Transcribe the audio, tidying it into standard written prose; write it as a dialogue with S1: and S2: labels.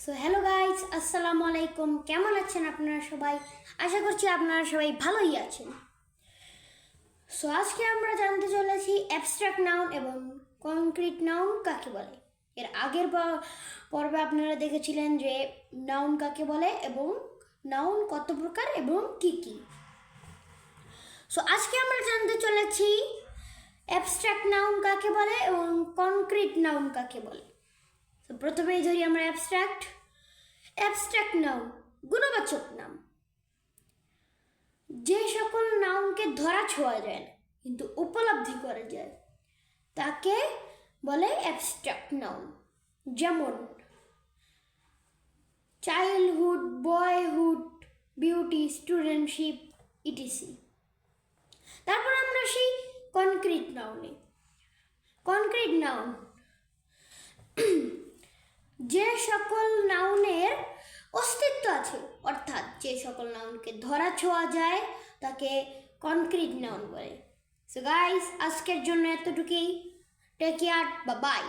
S1: So hello guys, আসসালামু আলাইকুম। কেমন আছেন আপনারা সবাই? আশা করছি আপনারা সবাই ভালোই আছেন। সো আজকে আমরা জানতে চলেছি অ্যাবস্ট্রাক্ট নাউন এবং কনক্রিট নাউন কাকে বলে। এর আগের পর্বে আপনারা দেখেছিলেন যে নাউন কাকে বলে এবং নাউন কত প্রকার এবং কি কি। সো আজকে আমরা জানতে চলেছি অ্যাবস্ট্রাক্ট নাউন কাকে বলে এবং কনক্রিট নাউন কাকে বলে। তো প্রথমেই ধরি আমরা অ্যাবস্ট্রাক্ট নাউন গুণবাচক নাম। যে সকল নাউনকে ধরা ছোঁয়া যায় না কিন্তু উপলব্ধি করা যায় তাকে বলে অ্যাবস্ট্রাক্ট নাউন। যেমন childhood, boyhood, beauty, studentship etc. তারপর আমরা সেই কনক্রিট নাউন যে সকল নাউনের অস্তিত্ব আছে, অর্থাৎ যে সকল নাউনকে ধরা ছোঁয়া যায় তাকে কনক্রিট নাউন বলে। সো গাইস, আজকের জন্য এতটুকুই। Take care, by.